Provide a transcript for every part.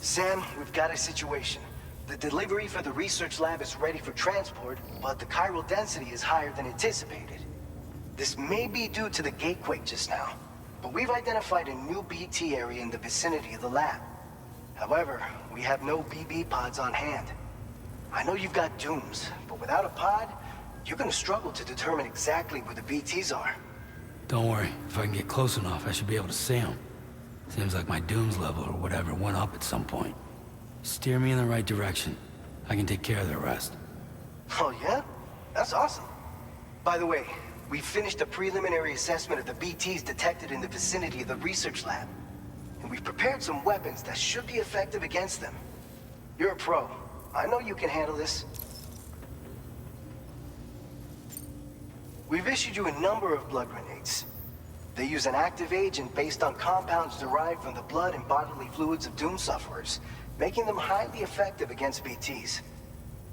Sam, we've got a situation. The delivery for the research lab is ready for transport, but the chiral density is higher than anticipated. This may be due to the gatequake just now, but we've identified a new BT area in the vicinity of the lab. However, we have no BB pods on hand. I know you've got dooms, but without a pod, you're gonna struggle to determine exactly where the BTs are. Don't worry, if I can get close enough, I should be able to see them. Seems like my dooms level or whatever went up at some point. Steer me in the right direction. I can take care of the rest. Oh yeah? That's awesome. By the way, we finished a preliminary assessment of the BTs detected in the vicinity of the research lab. And we've prepared some weapons that should be effective against them. You're a pro. I know you can handle this. We've issued you a number of blood grenades. They use an active agent based on compounds derived from the blood and bodily fluids of doom sufferers, making them highly effective against BTs.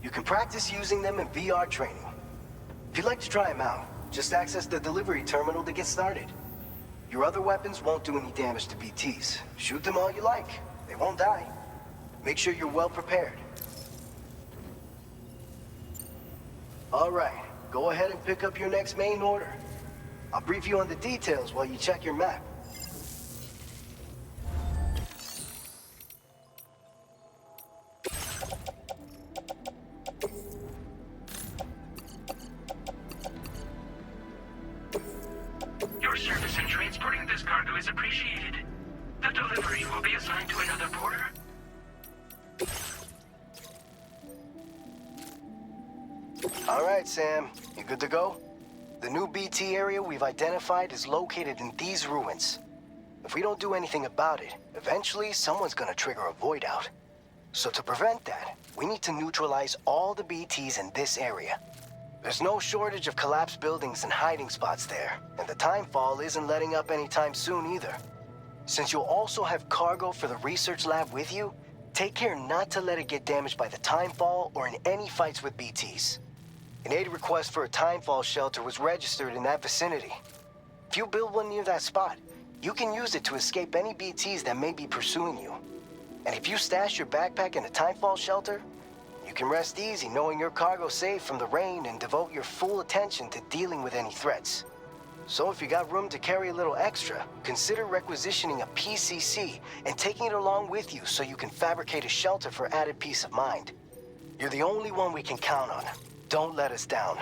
You can practice using them in VR training. If you'd like to try them out, just access the delivery terminal to get started. Your other weapons won't do any damage to BTs. Shoot them all you like. They won't die. Make sure you're well prepared. All right, go ahead and pick up your next main order. I'll brief you on the details while you check your map. Your service in transporting this cargo is appreciated. The delivery will be assigned to another porter. All right, Sam. You good to go? The new BT area we've identified is located in these ruins. If we don't do anything about it, eventually someone's gonna trigger a void out. So to prevent that, we need to neutralize all the BTs in this area. There's no shortage of collapsed buildings and hiding spots there, and the timefall isn't letting up anytime soon either. Since you'll also have cargo for the research lab with you, take care not to let it get damaged by the timefall or in any fights with BTs. An aid request for a timefall shelter was registered in that vicinity. If you build one near that spot, you can use it to escape any BTs that may be pursuing you. And if you stash your backpack in a timefall shelter, you can rest easy knowing your cargo's safe from the rain and devote your full attention to dealing with any threats. So if you got room to carry a little extra, consider requisitioning a PCC and taking it along with you so you can fabricate a shelter for added peace of mind. You're the only one we can count on. Don't let us down.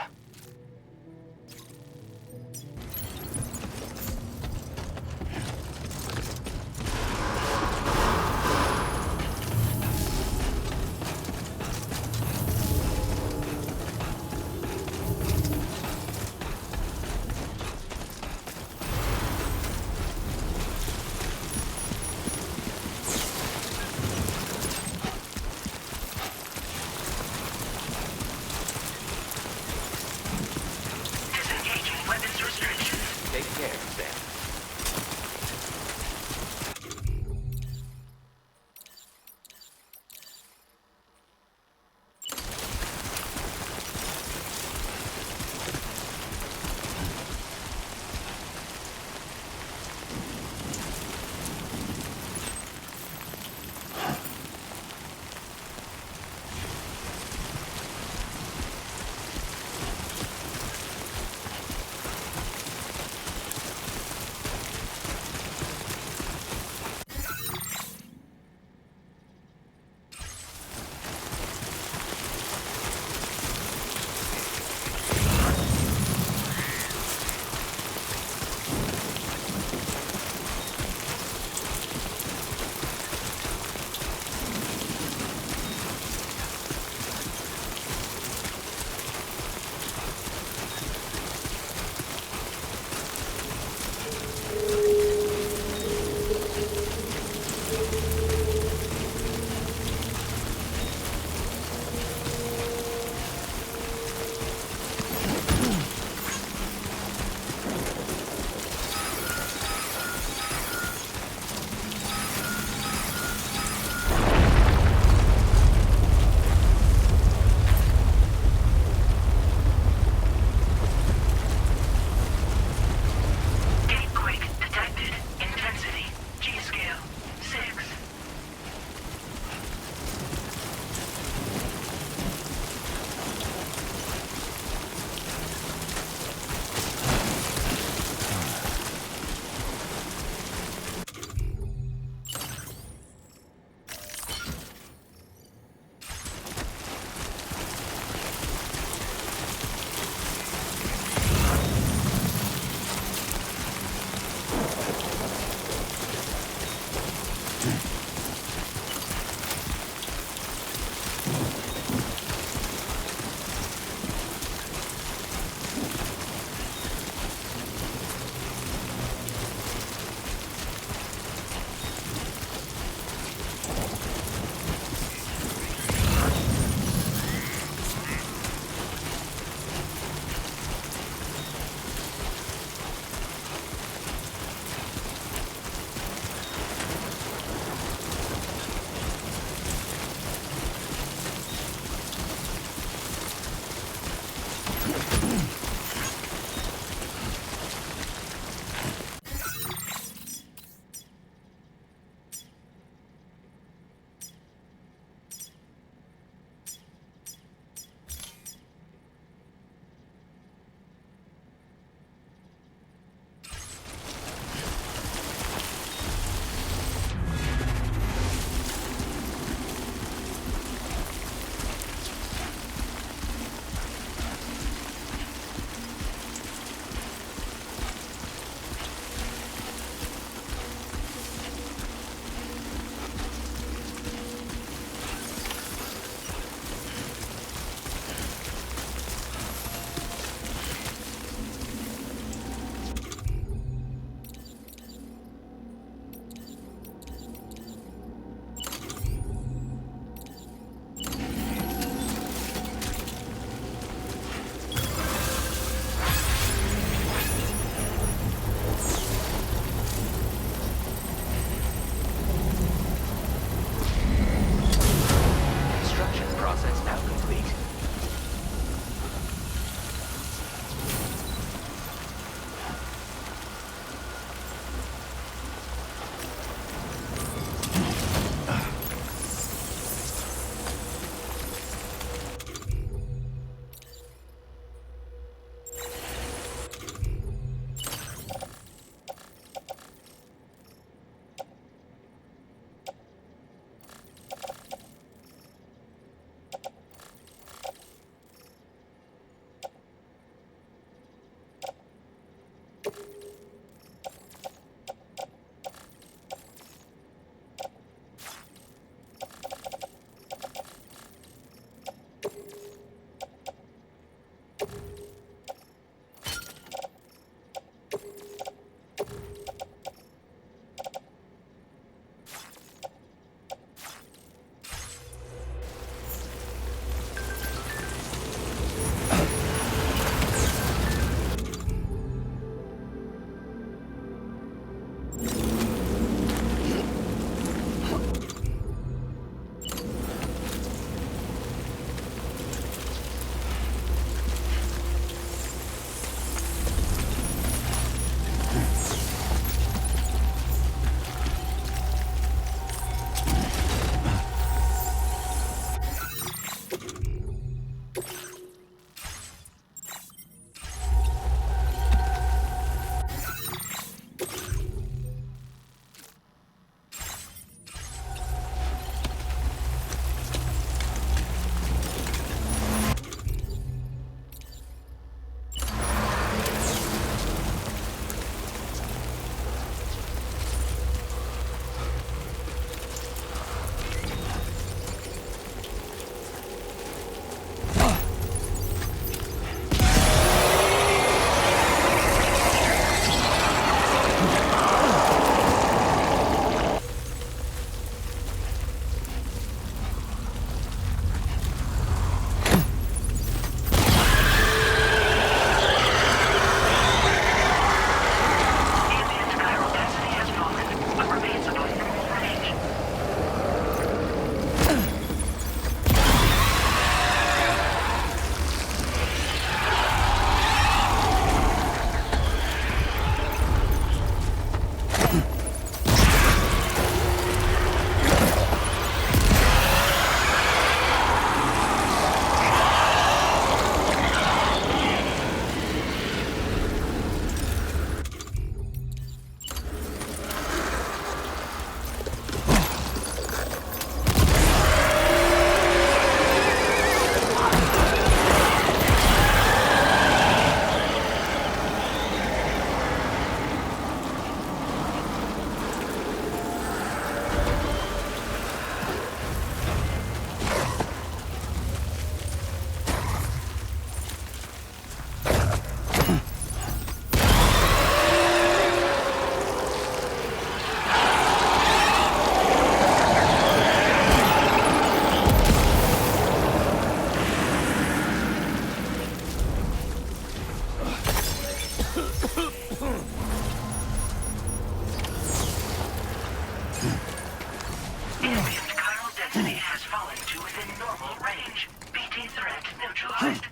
Ambient chiral density has fallen to within normal range. BT threat neutralized.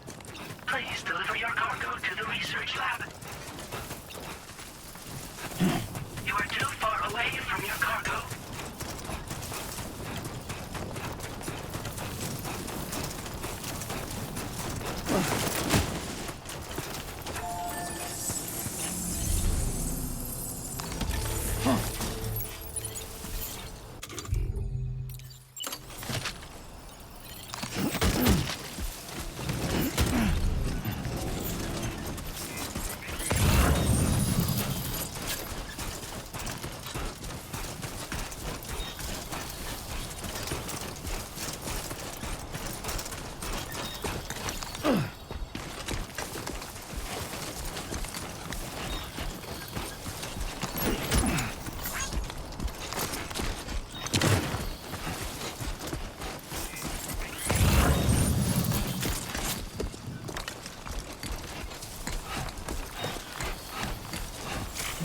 Please deliver your cargo to the research lab. You are too far away from your cargo.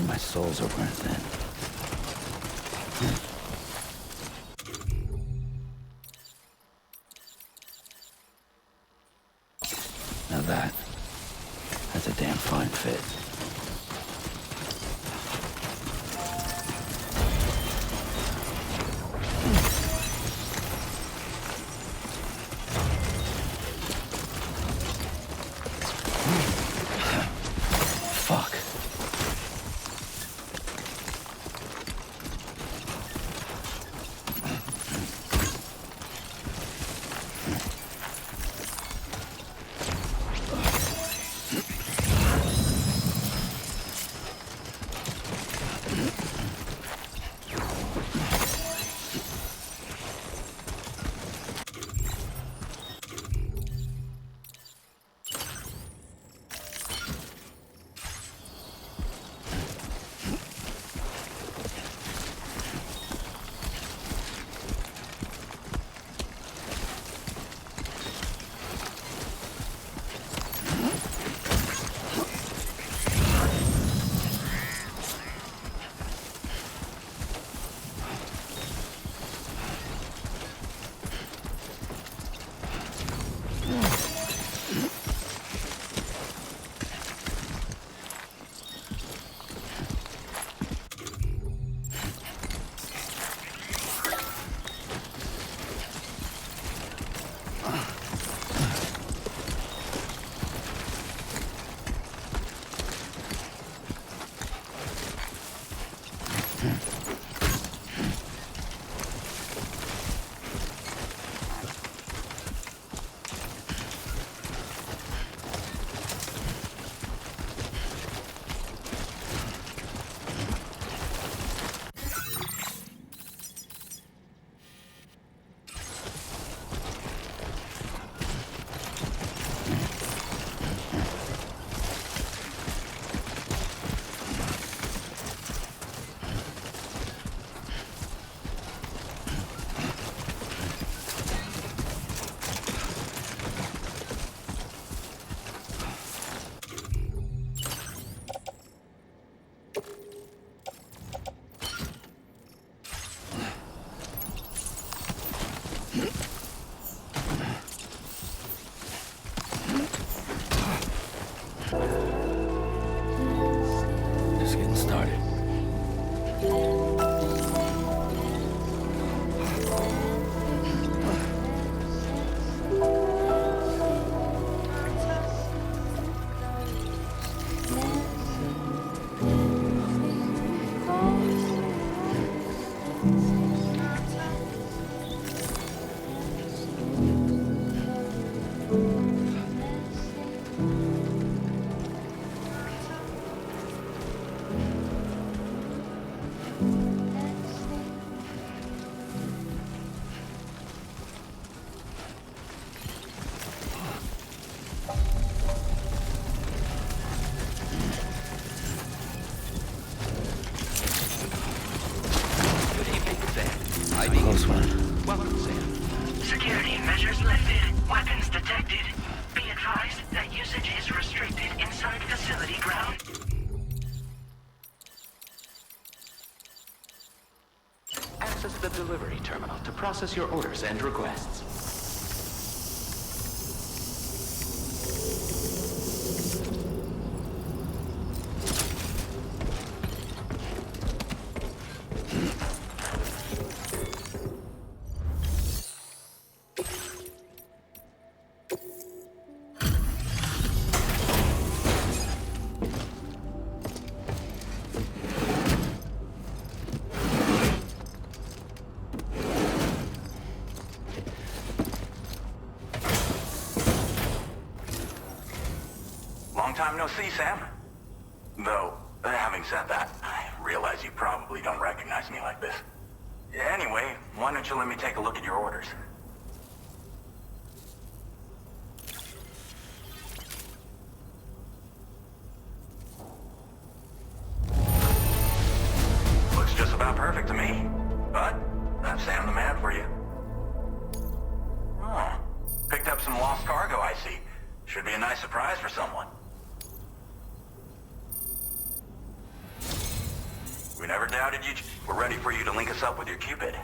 My soul's over it then. Now that's a damn fine fit. Fuck. Just getting started. Close one. Welcome, Sam. Security measures lifted. Weapons detected. Be advised that usage is restricted inside facility ground. access the delivery terminal to process your orders and requests. Long time no see, Sam. Though, having said that, I realize you probably don't recognize me like this. Anyway, why don't you let me take a look at your orders? Looks just about perfect to me. But, that's Sam the Man for you. Oh, picked up some lost cargo, I see. Should be a nice surprise for someone. We never doubted you. We're ready for you to link us up with your Cupid.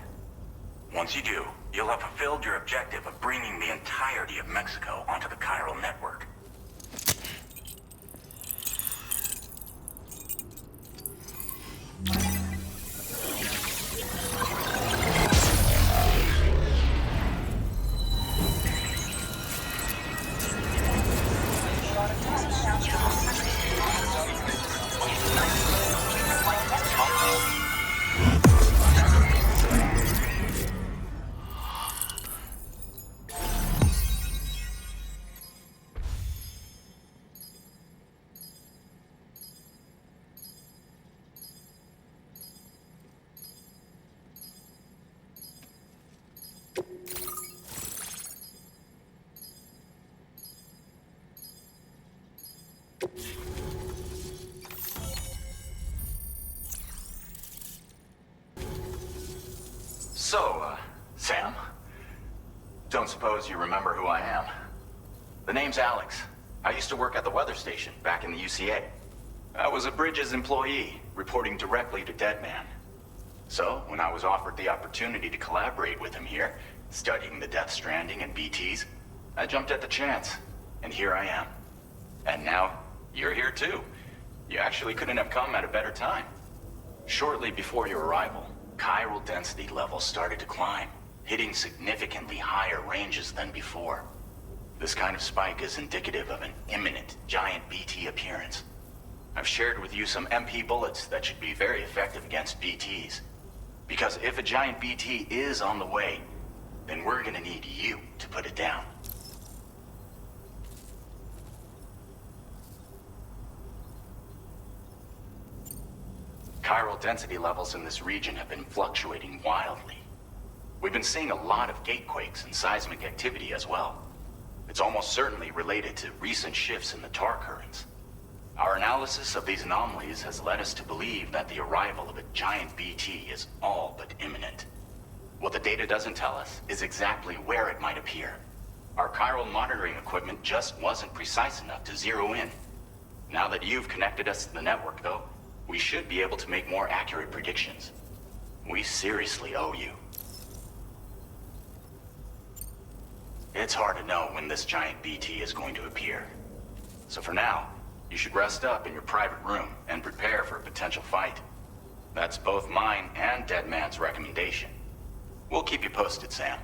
Once you do, you'll have fulfilled your objective of bringing the entirety of Mexico onto the chiral network. So, Sam, don't suppose you remember who I am? The name's Alex. I used to work at the weather station back in the UCA. I was a Bridges employee, reporting directly to Deadman. So, when I was offered the opportunity to collaborate with him here, studying the Death Stranding and BTs, I jumped at the chance, and here I am. And now, you're here too. You actually couldn't have come at a better time. Shortly before your arrival, chiral density levels started to climb, hitting significantly higher ranges than before. This kind of spike is indicative of an imminent giant BT appearance. I've shared with you some MP bullets that should be very effective against BTs. Because if a giant BT is on the way, then we're gonna need you to put it down. Chiral density levels in this region have been fluctuating wildly. We've been seeing a lot of gatequakes and seismic activity as well. It's almost certainly related to recent shifts in the tar currents. Our analysis of these anomalies has led us to believe that the arrival of a giant BT is all but imminent. What the data doesn't tell us is exactly where it might appear. Our chiral monitoring equipment just wasn't precise enough to zero in. Now that you've connected us to the network, though, we should be able to make more accurate predictions. We seriously owe you. It's hard to know when this giant BT is going to appear. So for now, you should rest up in your private room and prepare for a potential fight. That's both mine and Deadman's recommendation. We'll keep you posted, Sam.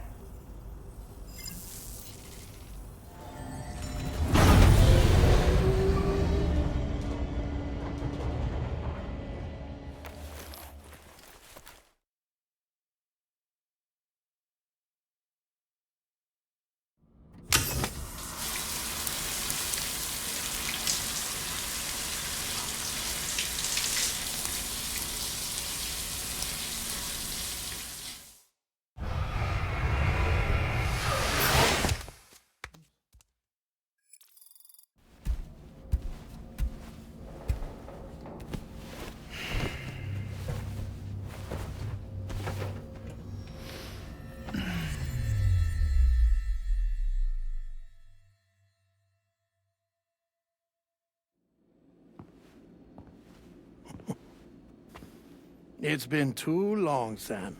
It's been too long, Sam.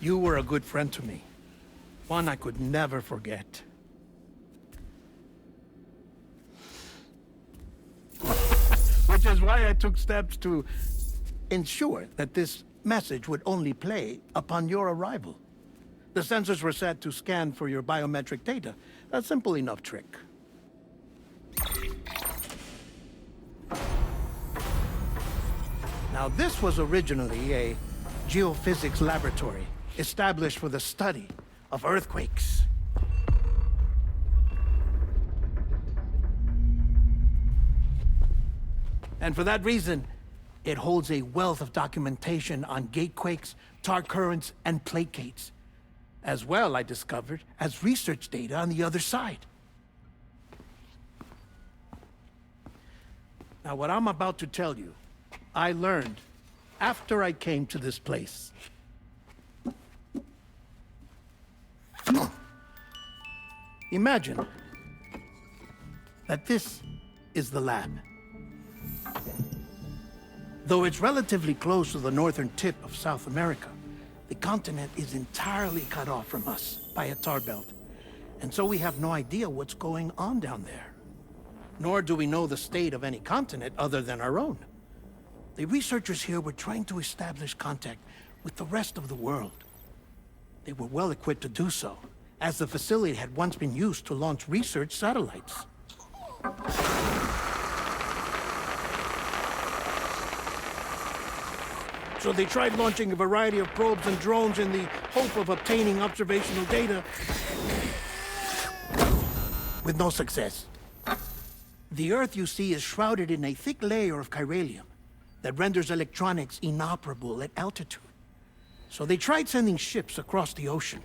You were a good friend to me. One I could never forget. Which is why I took steps to ensure that this message would only play upon your arrival. The sensors were set to scan for your biometric data. A simple enough trick. Now, this was originally a geophysics laboratory established for the study of earthquakes. And for that reason, it holds a wealth of documentation on gatequakes, tar currents, and placates. As well, I discovered, as research data on the other side. Now, what I'm about to tell you, I learned after I came to this place. Imagine that this is the lab. Though it's relatively close to the northern tip of South America, the continent is entirely cut off from us by a tar belt. And so we have no idea what's going on down there. Nor do we know the state of any continent other than our own. The researchers here were trying to establish contact with the rest of the world. They were well equipped to do so, as the facility had once been used to launch research satellites. So they tried launching a variety of probes and drones in the hope of obtaining observational data, with no success. The Earth, you see, is shrouded in a thick layer of chiralium that renders electronics inoperable at altitude. So they tried sending ships across the ocean.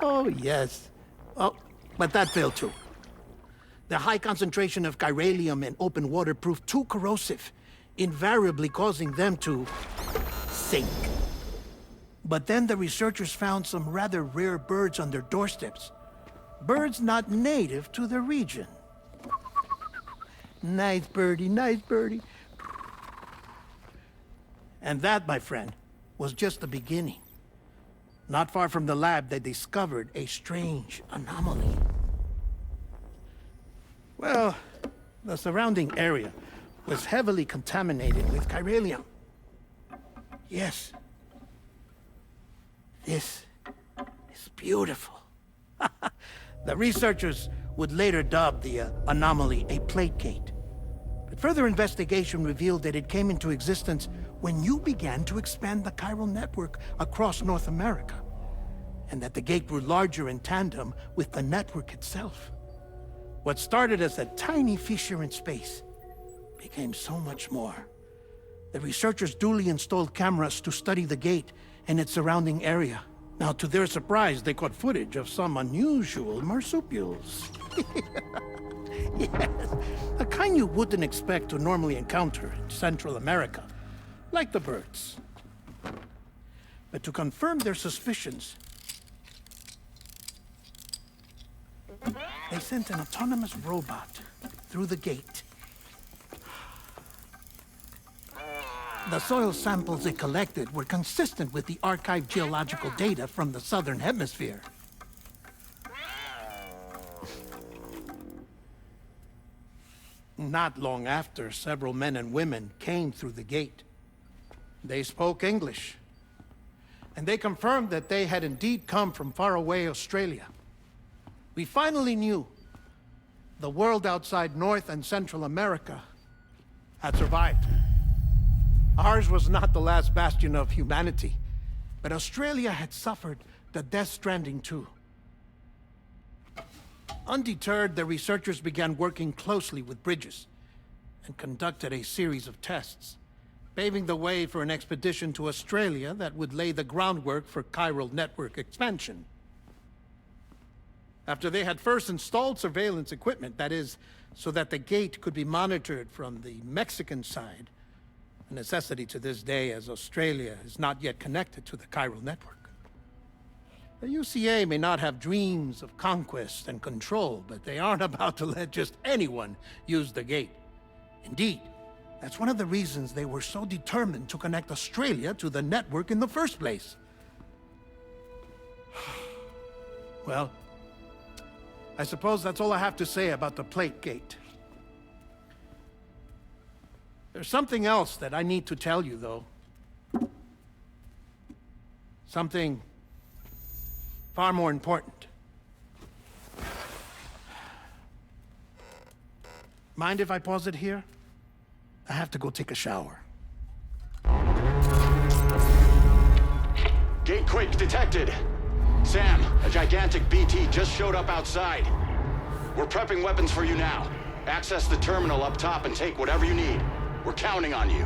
Oh, yes. Oh, but that failed too. The high concentration of chiralium in open water proved too corrosive, invariably causing them to sink. But then the researchers found some rather rare birds on their doorsteps. Birds not native to the region. Nice birdie, nice birdie. And that, my friend, was just the beginning. Not far from the lab, they discovered a strange anomaly. Well, the surrounding area was heavily contaminated with chiralium. Yes. This is beautiful. The researchers would later dub the anomaly a plate gate. But further investigation revealed that it came into existence when you began to expand the chiral network across North America, and that the gate grew larger in tandem with the network itself. What started as a tiny fissure in space became so much more. The researchers duly installed cameras to study the gate and its surrounding area. Now, to their surprise, they caught footage of some unusual marsupials. Yes, the kind you wouldn't expect to normally encounter in Central America, like the birds. But to confirm their suspicions, they sent an autonomous robot through the gate. The soil samples it collected were consistent with the archived geological data from the southern hemisphere. Not long after, several men and women came through the gate. They spoke English, and they confirmed that they had indeed come from faraway Australia. We finally knew the world outside North and Central America had survived. Ours was not the last bastion of humanity, but Australia had suffered the death stranding too. Undeterred, the researchers began working closely with Bridges and conducted a series of tests, paving the way for an expedition to Australia that would lay the groundwork for chiral network expansion. After they had first installed surveillance equipment, that is, so that the gate could be monitored from the Mexican side, a necessity to this day as Australia is not yet connected to the chiral network. The UCA may not have dreams of conquest and control, but they aren't about to let just anyone use the gate. Indeed, That's one of the reasons they were so determined to connect Australia to the network in the first place. Well, I suppose that's all I have to say about the plate gate. There's something else that I need to tell you, though. Something far more important. Mind if I pause it here? I have to go take a shower. Gate quake detected. Sam, a gigantic BT just showed up outside. We're prepping weapons for you now. Access the terminal up top and take whatever you need. We're counting on you.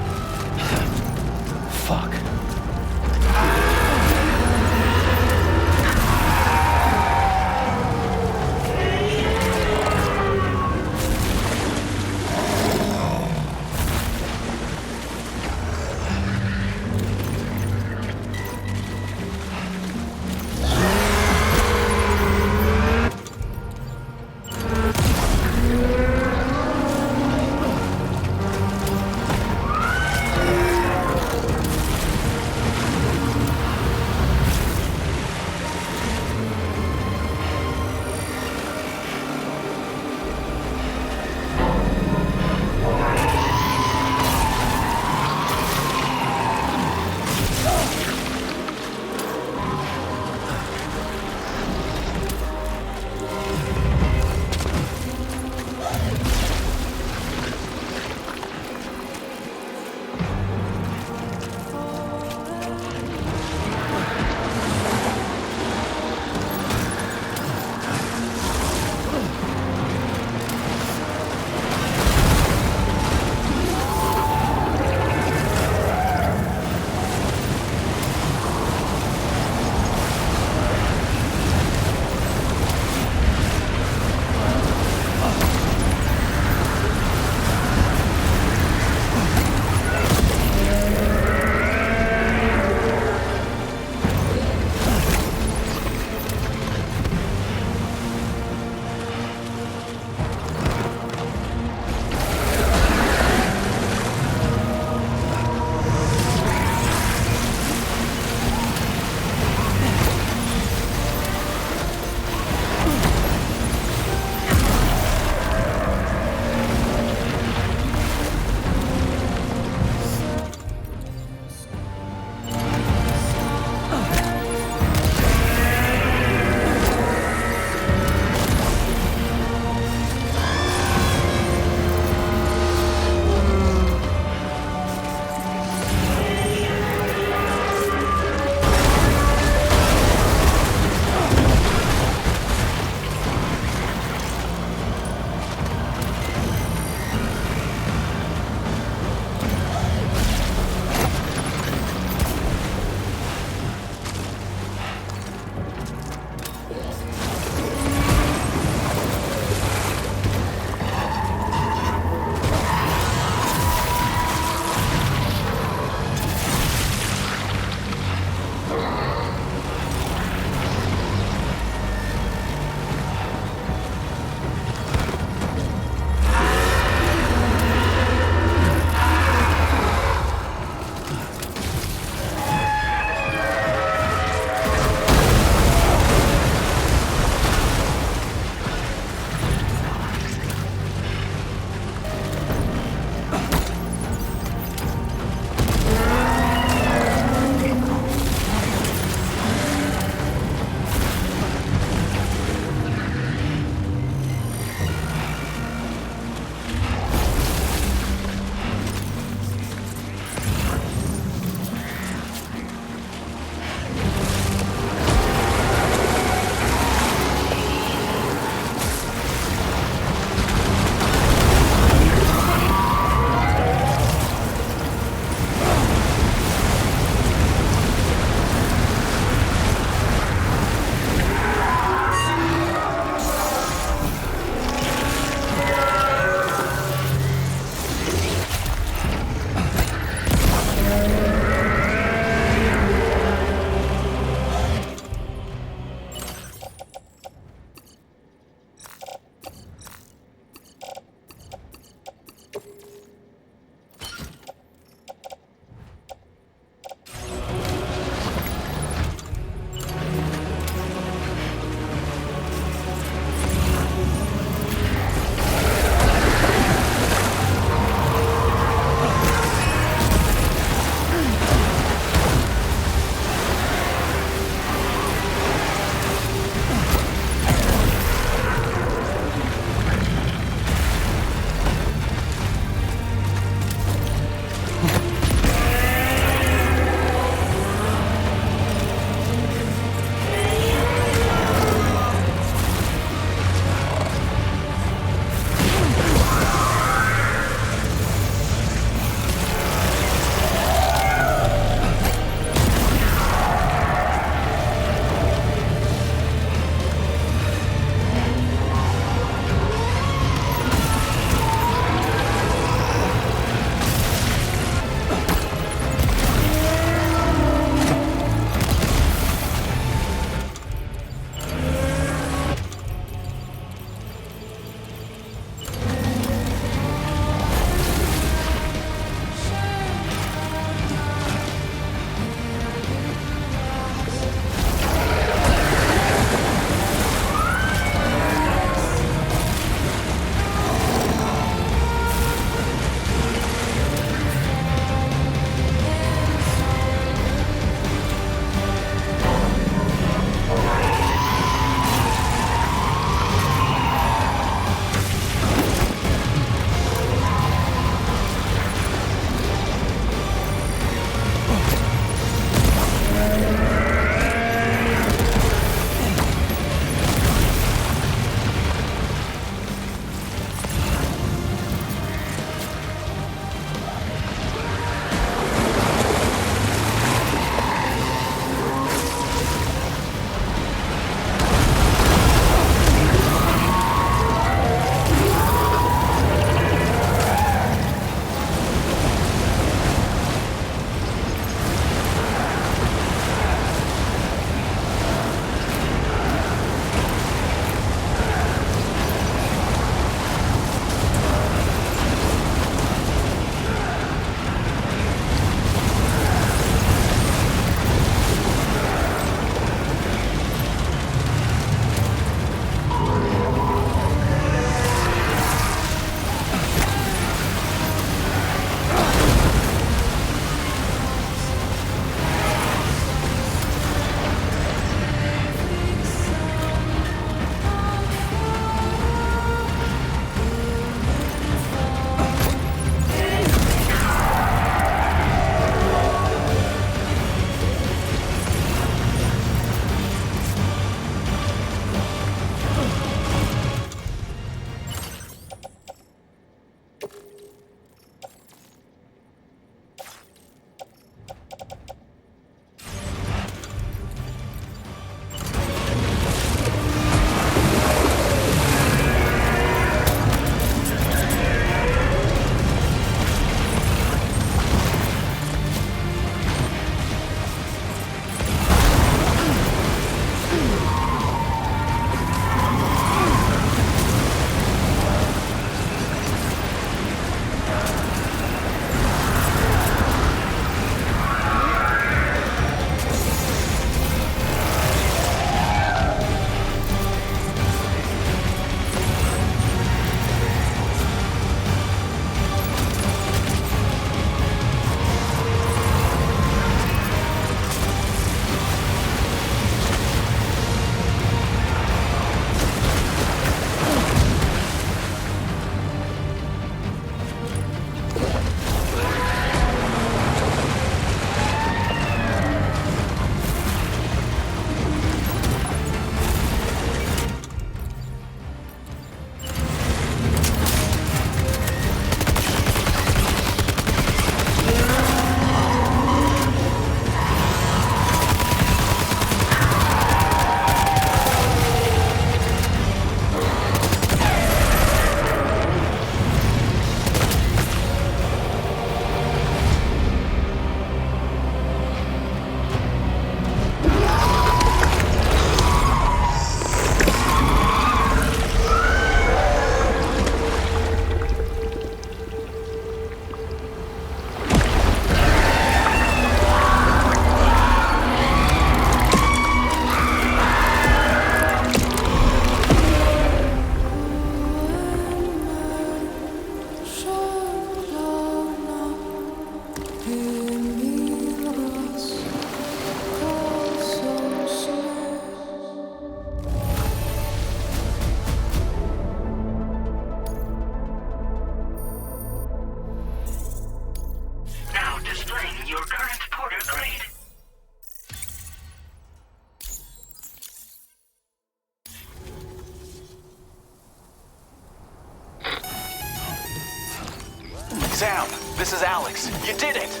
Sam, this is Alex. You did it!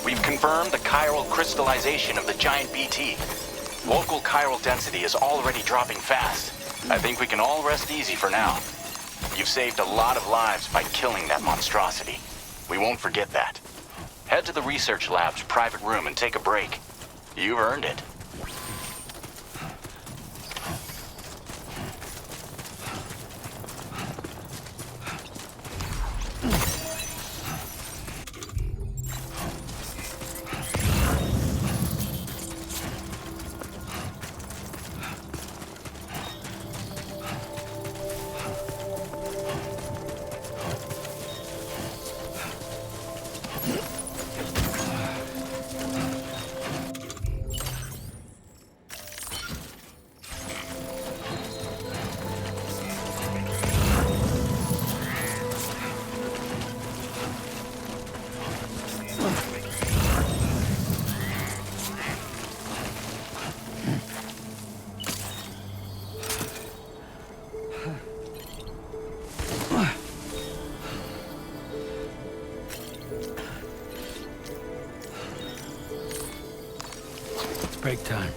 We've confirmed the chiral crystallization of the giant BT. Local chiral density is already dropping fast. I think we can all rest easy for now. You've saved a lot of lives by killing that monstrosity. We won't forget that. Head to the research lab's private room and take a break. You've earned it. Break time.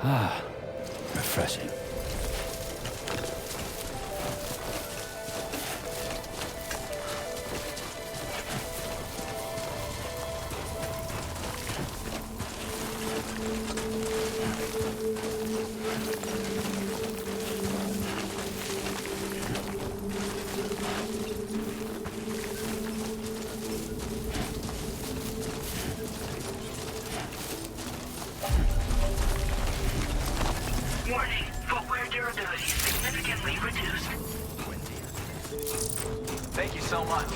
Ah, refreshing. Warning, footwear durability significantly reduced. Thank you so much.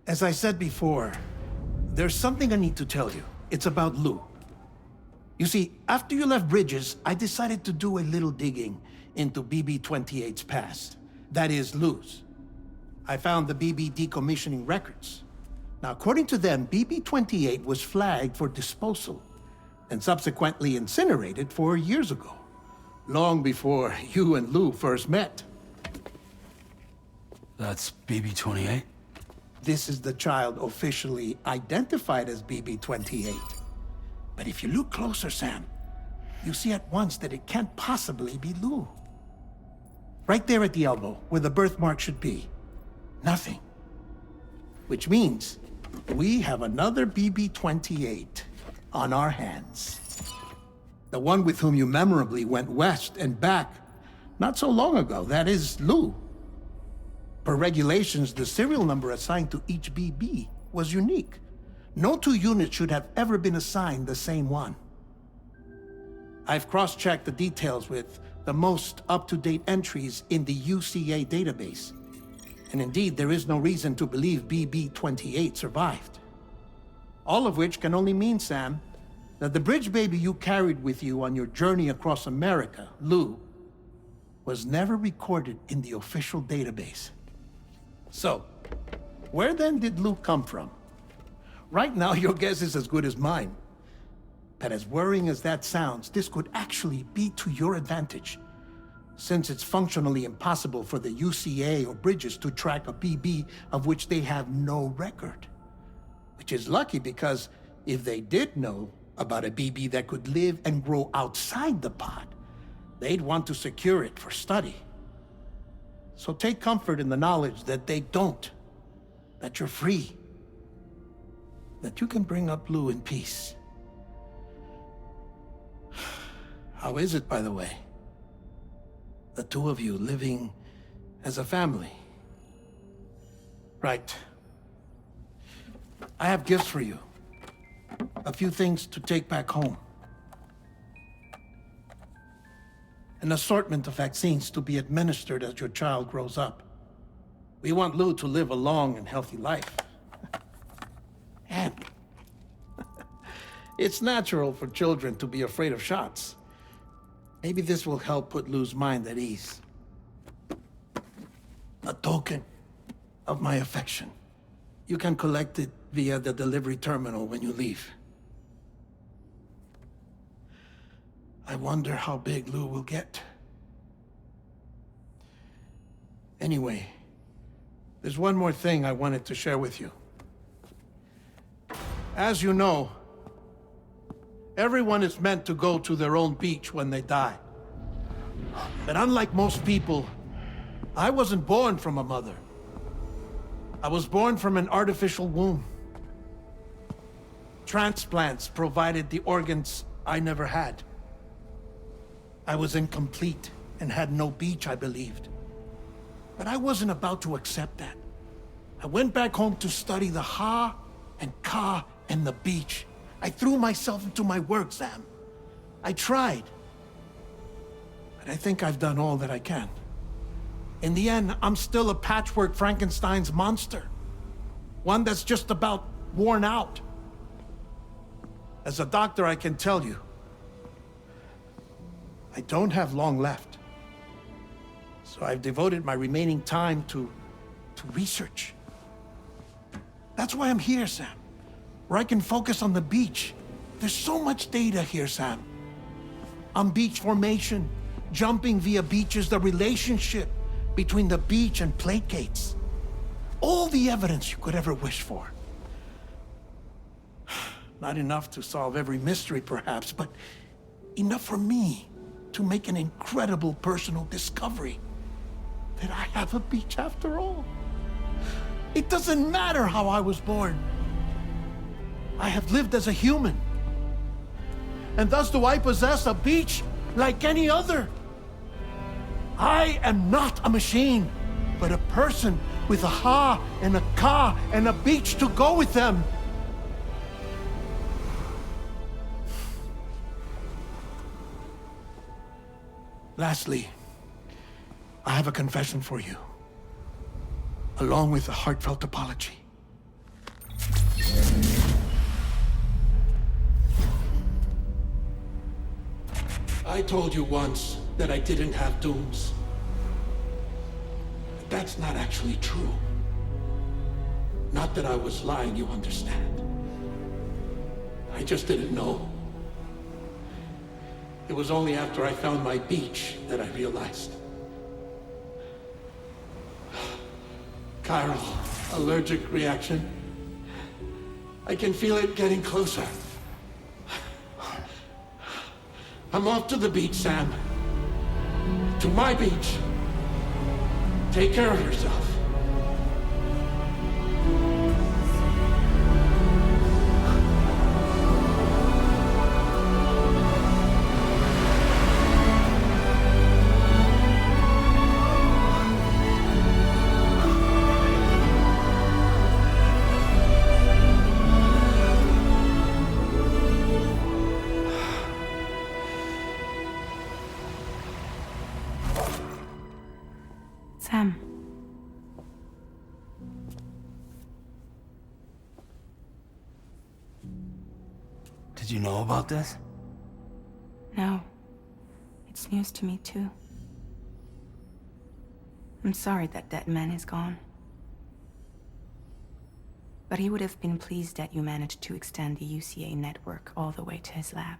As I said before, there's something I need to tell you. It's about Lou. You see, after you left Bridges, I decided to do a little digging into BB-28's past. That is, Lou's. I found the BB decommissioning records. Now, according to them, BB-28 was flagged for disposal and subsequently incinerated 4 years ago, long before you and Lou first met. That's BB-28? This is the child officially identified as BB-28. But if you look closer, Sam, you see at once that it can't possibly be Lou. Right there at the elbow, where the birthmark should be. Nothing. Which means we have another BB-28 on our hands. The one with whom you memorably went west and back not so long ago, that is Lou. Per regulations, the serial number assigned to each BB was unique. No two units should have ever been assigned the same one. I've cross-checked the details with the most up-to-date entries in the UCA database. And indeed, there is no reason to believe BB-28 survived. All of which can only mean, Sam, that the bridge baby you carried with you on your journey across America, Lou, was never recorded in the official database. So, where then did Lou come from? Right now, your guess is as good as mine. But as worrying as that sounds, this could actually be to your advantage. since it's functionally impossible for the UCA or Bridges to track a BB of which they have no record. Which is lucky because if they did know about a BB that could live and grow outside the pod, they'd want to secure it for study. So take comfort in the knowledge that they don't, that you're free, that you can bring up Lou in peace. How is it, by the way? The two of you living as a family. Right. I have gifts for you. A few things to take back home. An assortment of vaccines to be administered as your child grows up. We want Lou to live a long and healthy life. And it's natural for children to be afraid of shots. Maybe this will help put Lou's mind at ease. A token of my affection. You can collect it via the delivery terminal when you leave. I wonder how big Lou will get. Anyway, there's one more thing I wanted to share with you. As you know, everyone is meant to go to their own beach when they die. But unlike most people, I wasn't born from a mother. I was born from an artificial womb. Transplants provided the organs I never had. I was incomplete and had no beach, I believed. But I wasn't about to accept that. I went back home to study the ha and ka and the beach. I threw myself into my work, Sam. I tried. But I think I've done all that I can. In the end, I'm still a patchwork Frankenstein's monster. One that's just about worn out. As a doctor, I can tell you, I don't have long left. So I've devoted my remaining time to research. That's why I'm here, Sam. Where I can focus on the beach. There's so much data here, Sam. On beach formation, jumping via beaches, the relationship between the beach and plate gates. All the evidence you could ever wish for. Not enough to solve every mystery, perhaps, but enough for me to make an incredible personal discovery. That I have a beach after all. It doesn't matter how I was born. I have lived as a human. And thus do I possess a beach like any other. I am not a machine, but a person with a ha and a ka and a beach to go with them. Lastly, I have a confession for you, along with a heartfelt apology. I told you once that I didn't have dooms. But that's not actually true. Not that I was lying, you understand. I just didn't know. It was only after I found my beach that I realized. Chiral, allergic reaction. I can feel it getting closer. I'm off to the beach, Sam. To my beach. Take care of yourself. Sam. Did you know about this? No. It's news to me, too. I'm sorry that that man is gone. But he would have been pleased that you managed to extend the UCA network all the way to his lab.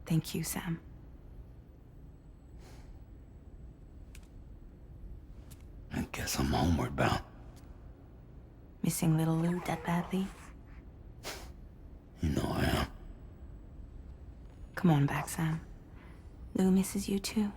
Thank you, Sam. Guess I'm homeward bound. Missing little Lou that badly? You know I am. Come on back, Sam. Lou misses you too.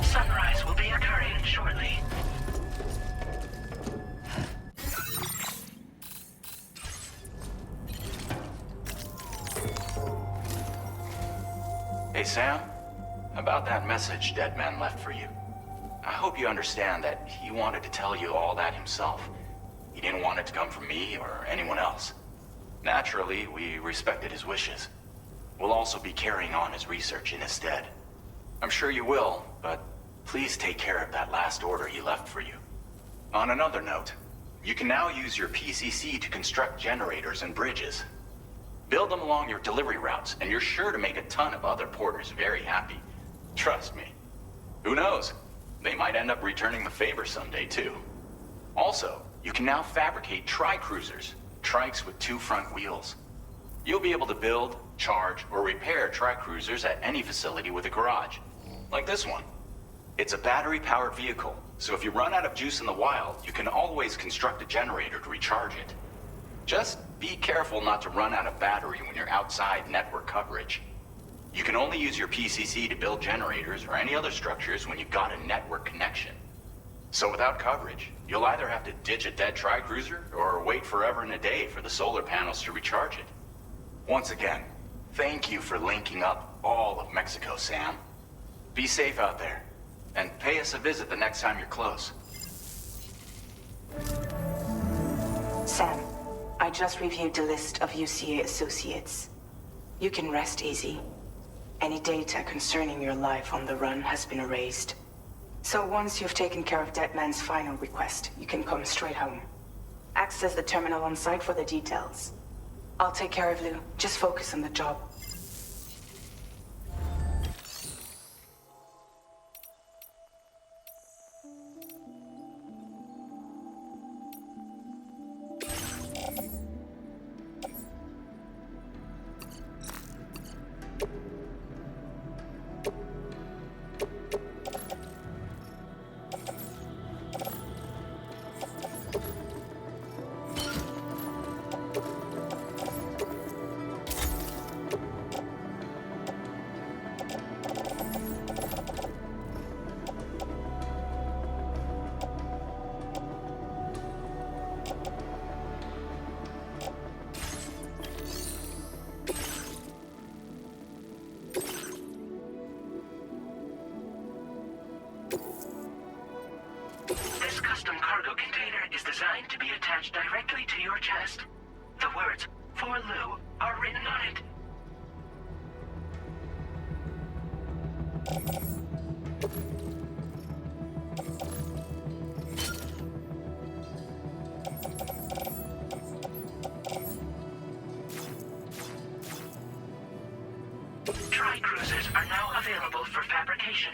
Sunrise will be occurring shortly. Hey, Sam. About that message Deadman left for you. I hope you understand that he wanted to tell you all that himself. He didn't want it to come from me or anyone else. Naturally, we respected his wishes. We'll also be carrying on his research in his stead. I'm sure you will, but please take care of that last order he left for you. On another note, you can now use your PCC to construct generators and bridges. Build them along your delivery routes, and you're sure to make a ton of other porters very happy. Trust me. Who knows? They might end up returning the favor someday, too. Also, you can now fabricate tri-cruisers, trikes with 2 front wheels. You'll be able to build, charge, or repair tri-cruisers at any facility with a garage, like this one. It's a battery-powered vehicle, so if you run out of juice in the wild, you can always construct a generator to recharge it. Just be careful not to run out of battery when you're outside network coverage. You can only use your PCC to build generators or any other structures when you've got a network connection. So without coverage, you'll either have to ditch a dead tri-cruiser or wait forever and a day for the solar panels to recharge it. Once again, thank you for linking up all of Mexico, Sam. Be safe out there, and pay us a visit the next time you're close. Sam, I just reviewed the list of UCA associates. You can rest easy. Any data concerning your life on the run has been erased. So once you've taken care of Deadman's final request, you can come straight home. Access the terminal on site for the details. I'll take care of Lou. Just focus on the job. This custom cargo container is designed to be attached directly to your chest. The words, "For Lou," are written on it. Tri-cruisers are now available for fabrication.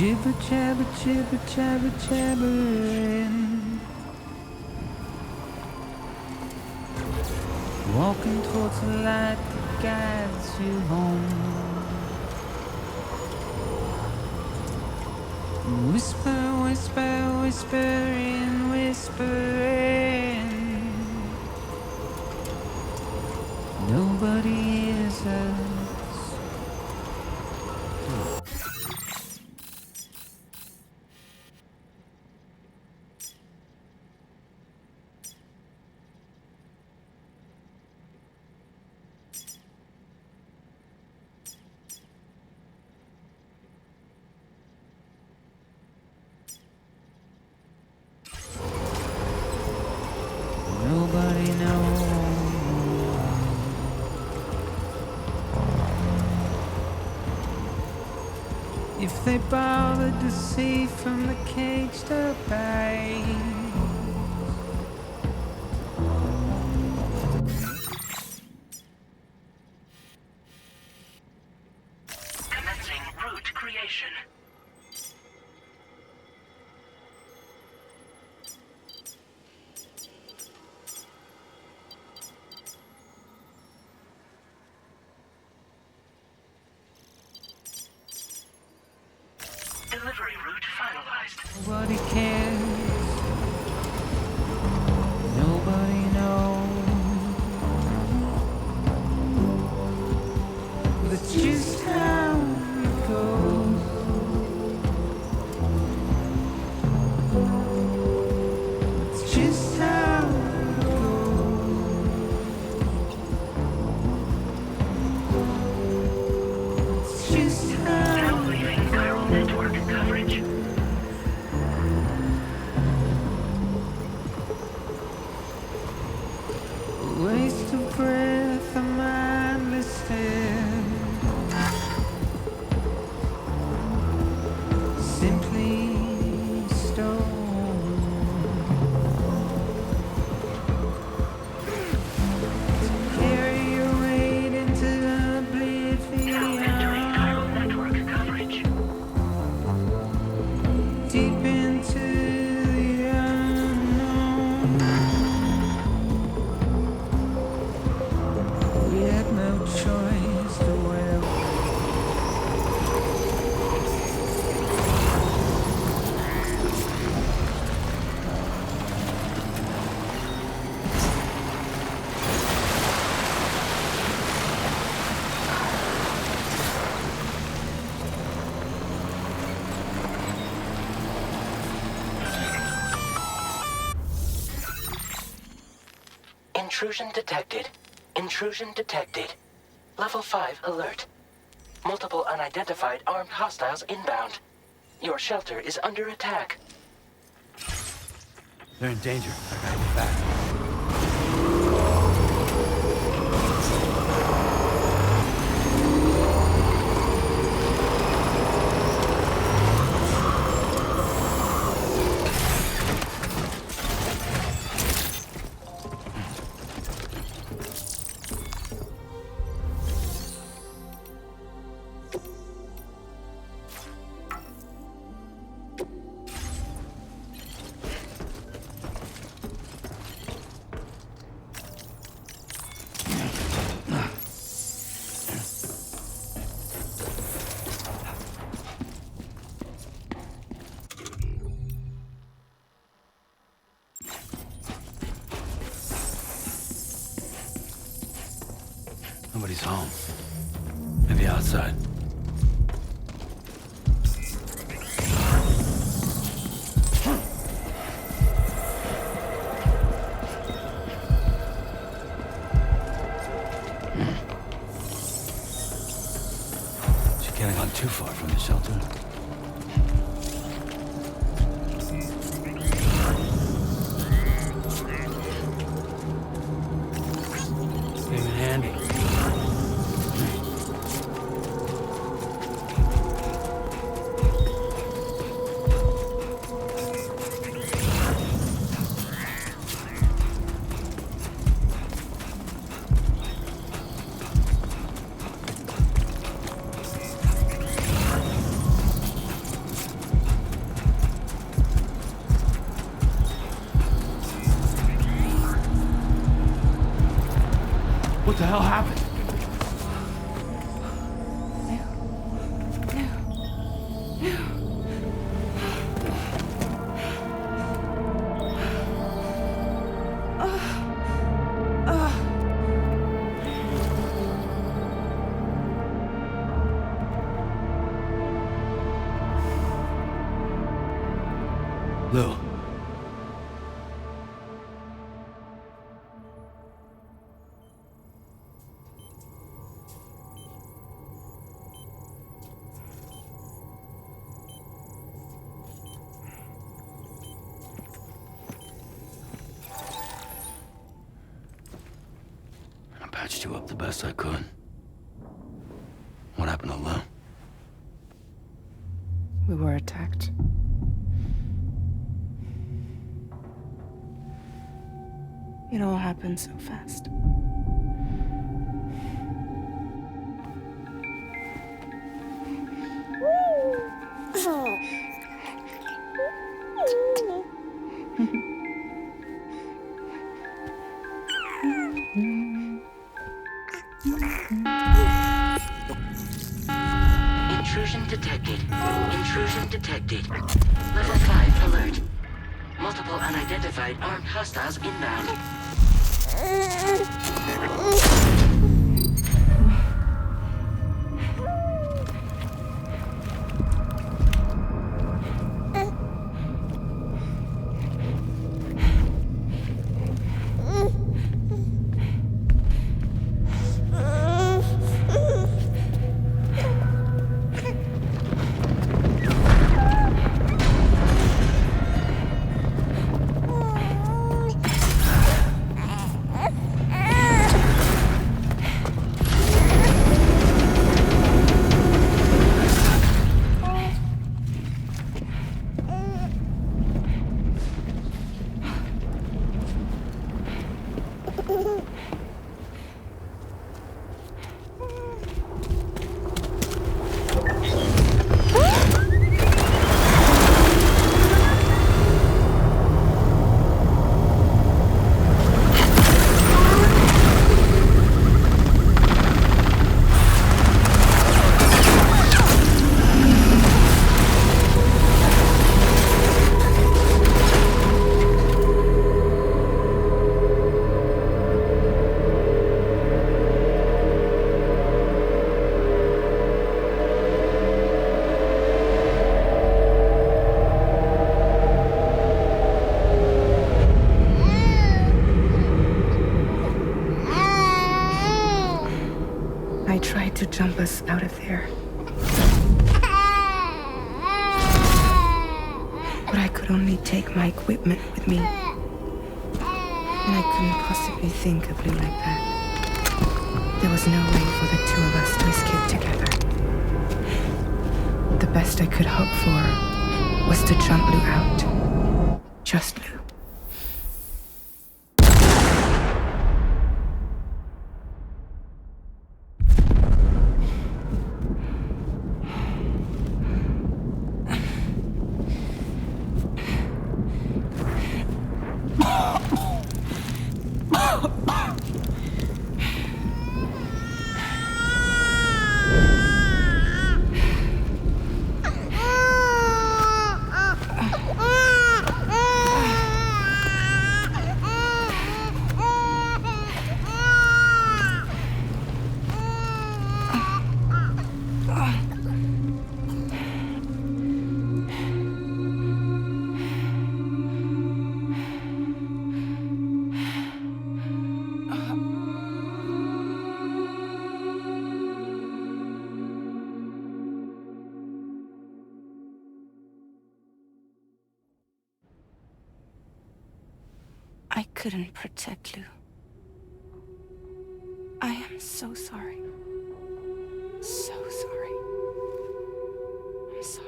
Jibber jabber, jibber jabber, jabbering. Walking towards the light that guides you home. Whisper, whisper, whispering, whispering. Nobody hears us. Nobody knows. If they bothered to see from the caged up eyes. Commencing route creation. Delivery route finalized. Nobody cares. Nobody knows. That's just how it goes. It's just how it goes. It's just how. Now leaving chiral network coverage. Waste of breath, a mindless stare. Simply stone. To carry your weight into Now entering oblivion. chiral network coverage. Deep into the unknown. We had no choice to wear. Intrusion detected. Intrusion detected. Level 5 alert. Multiple unidentified armed hostiles inbound. Your shelter is under attack. They're in danger. I gotta get back. Nobody's home. Maybe outside. She can't have gone too far from the shelter. Came in handy. the hell happened? Lou. I patched you up the best I could. What happened to Lou? We were attacked. It all happened so fast. Intrusion detected. Intrusion detected. Level 5 alert. Multiple unidentified armed hostiles inbound. I tried to jump us out of there. But I could only take my equipment with me. And I couldn't possibly think of Lou like that. There was no way for the two of us to escape together. The best I could hope for was to jump Lou out. Just Lou. I couldn't protect Lou. I am so sorry. So sorry. I'm sorry.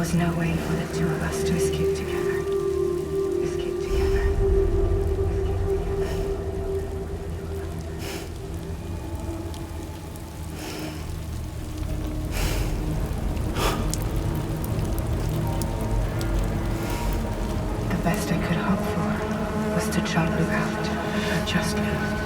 was no way for the two of us to escape together. Escape together. The best I could hope for was to jump without, or just without.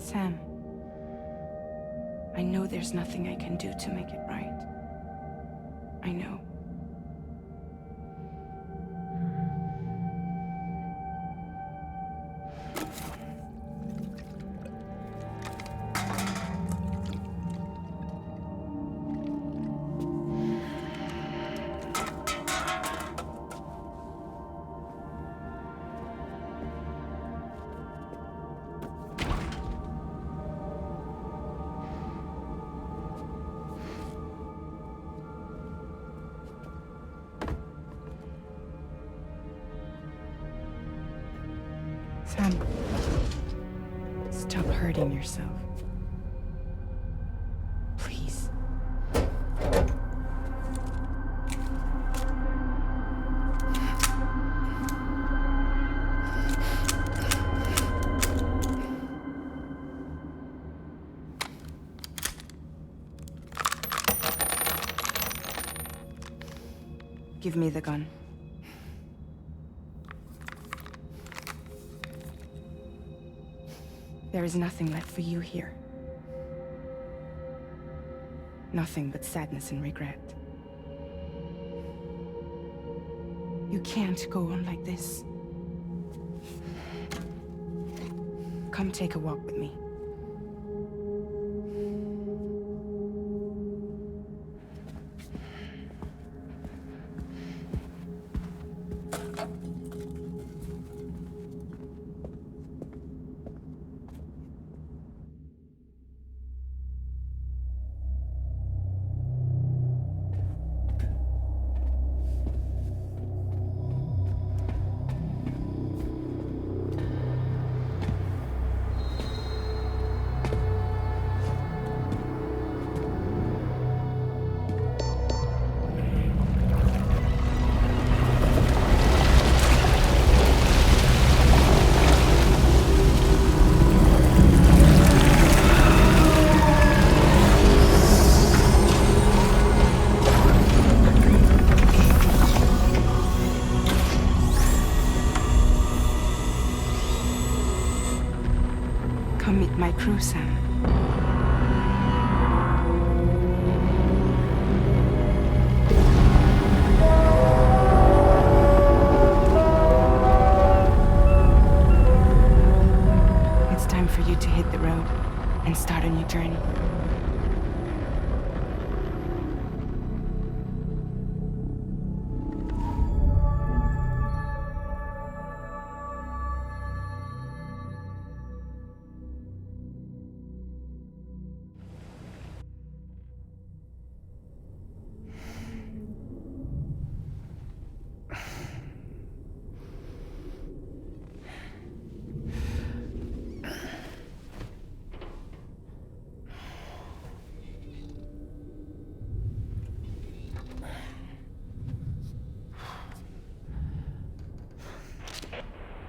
Sam, I know there's nothing I can do to make it right. I know. Sam, stop hurting yourself. Please. Give me the gun. There is nothing left for you here. Nothing but sadness and regret. You can't go on like this. Come take a walk with me. Come meet my crew, Sam. It's time for you to hit the road and start a new journey.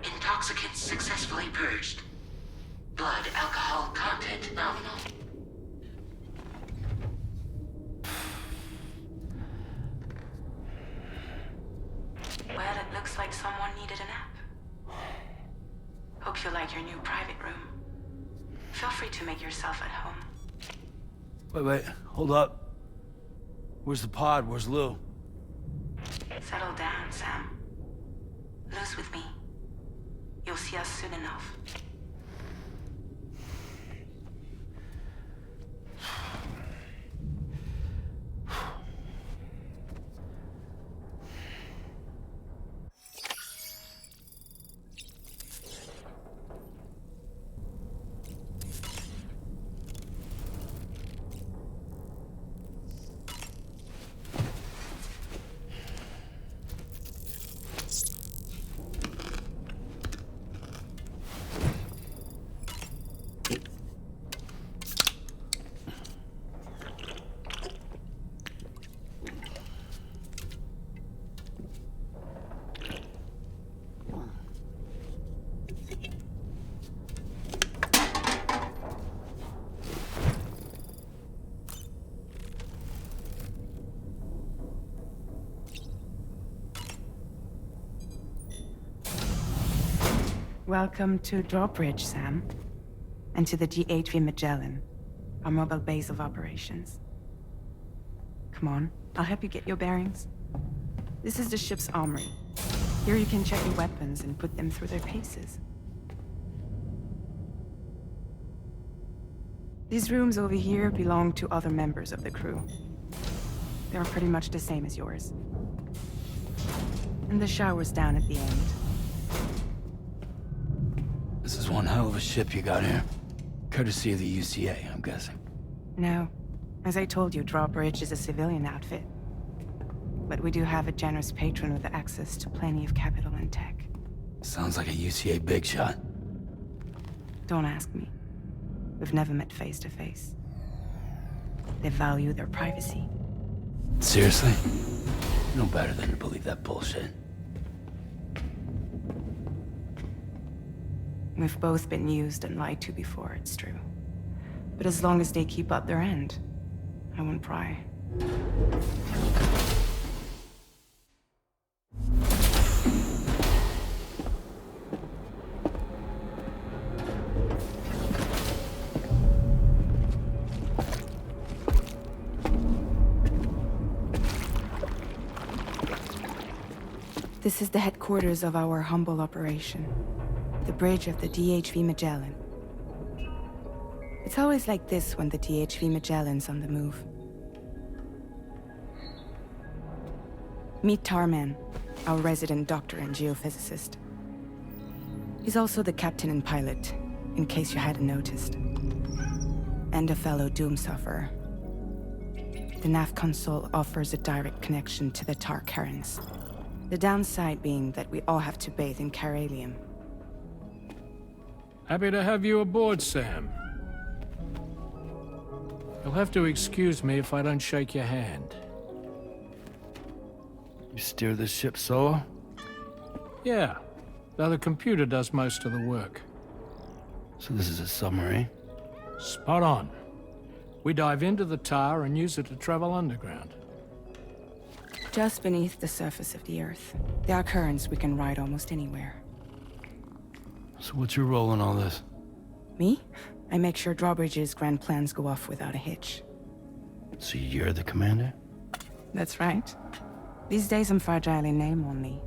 Intoxicants successfully purged. Blood alcohol content nominal. Well, it looks like someone needed a nap. Hope you like your new private room. Feel free to make yourself at home. Wait, hold up. Where's the pod? Where's Lou? Settle down, Sam. Lou's with me. You'll see us soon enough. Welcome to Drawbridge, Sam. And to the DHV Magellan, our mobile base of operations. Come on, I'll help you get your bearings. This is the ship's armory. Here you can check your weapons and put them through their paces. These rooms over here belong to other members of the crew. They're pretty much the same as yours. And the shower's down at the end. This is one hell of a ship you got here. Courtesy of the UCA, I'm guessing. No. As I told you, Drawbridge is a civilian outfit. But we do have a generous patron with access to plenty of capital and tech. Sounds like a UCA big shot. Don't ask me. We've never met face to face. They value their privacy. Seriously? No better than to believe that bullshit. We've both been used and lied to before, it's true. But as long as they keep up their end, I won't pry. This is the headquarters of our humble operation. The bridge of the DHV Magellan. It's always like this when the DHV Magellan's on the move. Meet Tarman, our resident doctor and geophysicist. He's also the captain and pilot, in case you hadn't noticed. And a fellow doom sufferer. The nav console offers a direct connection to the Tar currents. The downside being that we all have to bathe in Caralium. Happy to have you aboard, Sam. You'll have to excuse me if I don't shake your hand. You steer this ship solo? Yeah, though the computer does most of the work. So this is a submarine? Spot on. We dive into the tar and use it to travel underground. Just beneath the surface of the Earth, there are currents we can ride almost anywhere. So what's your role in all this? Me? I make sure Drawbridge's grand plans go off without a hitch. So you're the commander? That's right. These days I'm fragile in name only.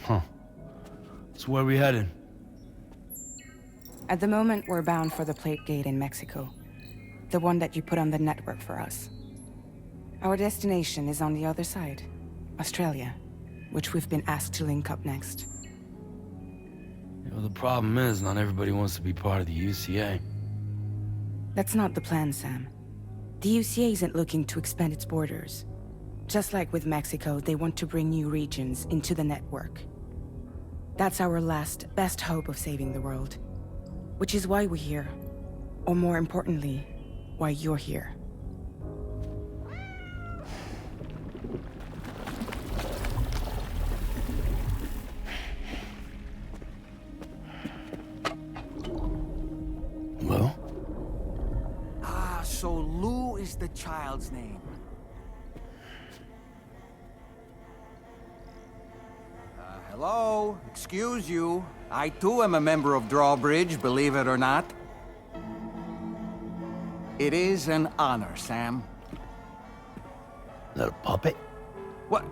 Huh. So where are we headed? At the moment, we're bound for the Plate Gate in Mexico. The one that you put on the network for us. Our destination is on the other side, Australia, which we've been asked to link up next. You know, the problem is, not everybody wants to be part of the UCA. That's not the plan, Sam. The UCA isn't looking to expand its borders. Just like with Mexico, they want to bring new regions into the network. That's our last, best hope of saving the world. Which is why we're here. Or more importantly, why you're here. Well? Ah, so Lou is the child's name. Hello? Excuse you. I too am a member of Drawbridge, believe it or not. It is an honor, Sam. Is that a puppet? What?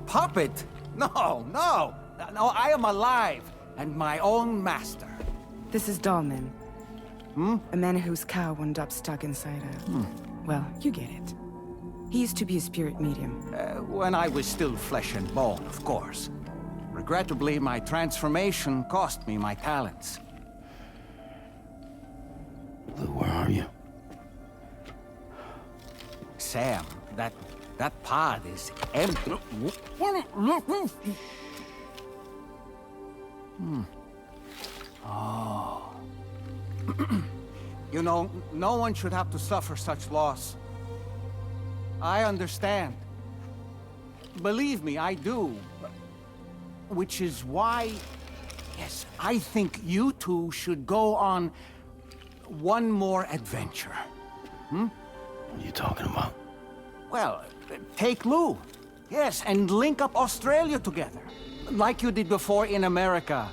Puppet? No, no! No, I am alive, and my own master. This is Dahlman. A man whose cow wound up stuck inside a... Well, you get it. He used to be a spirit medium. When I was still flesh and bone, of course. Regrettably, my transformation cost me my talents. Lou, where are you? Sam, that pod is empty. Oh. You know, no one should have to suffer such loss. I understand. Believe me, I do. Which is why, yes, I think you two should go on one more adventure. What are you talking about? Well, take Lou. Yes, and link up Australia together. Like you did before in America.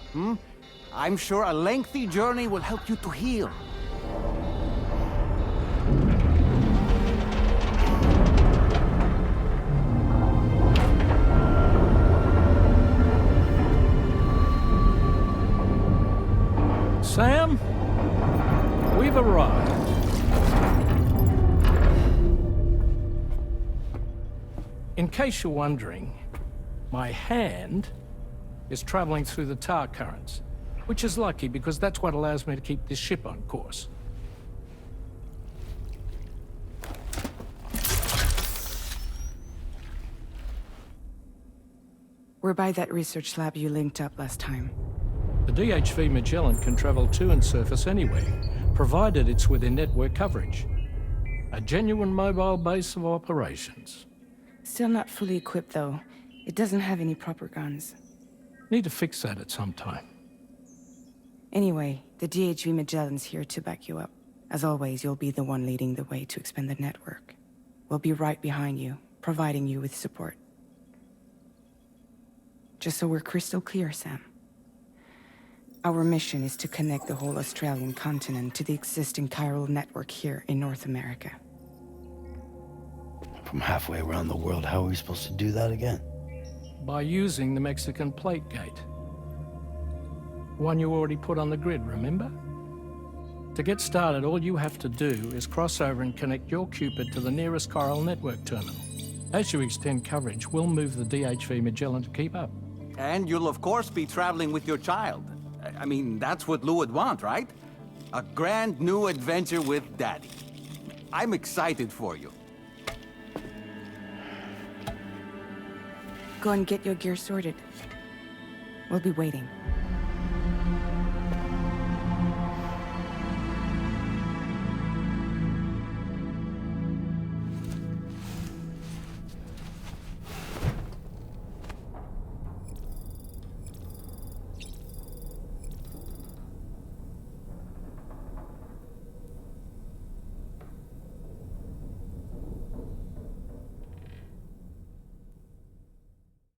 I'm sure a lengthy journey will help you to heal. Sam, we've arrived. In case you're wondering, my hand is traveling through the tar currents, which is lucky because that's what allows me to keep this ship on course. We're by that research lab you linked up last time. The DHV Magellan can travel to and surface anywhere, provided it's within network coverage. A genuine mobile base of operations. Still not fully equipped, though. It doesn't have any proper guns. Need to fix that at some time. Anyway, the DHV Magellan's here to back you up. As always, you'll be the one leading the way to expand the network. We'll be right behind you, providing you with support. Just so we're crystal clear, Sam. Our mission is to connect the whole Australian continent to the existing chiral network here in North America. From halfway around the world, how are we supposed to do that again? By using the Mexican plate gate. One you already put on the grid, remember? To get started, all you have to do is cross over and connect your Cupid to the nearest chiral network terminal. As you extend coverage, we'll move the DHV Magellan to keep up. And you'll of course be traveling with your child. I mean, that's what Lou would want, right? A grand new adventure with Daddy. I'm excited for you. Go and get your gear sorted. We'll be waiting.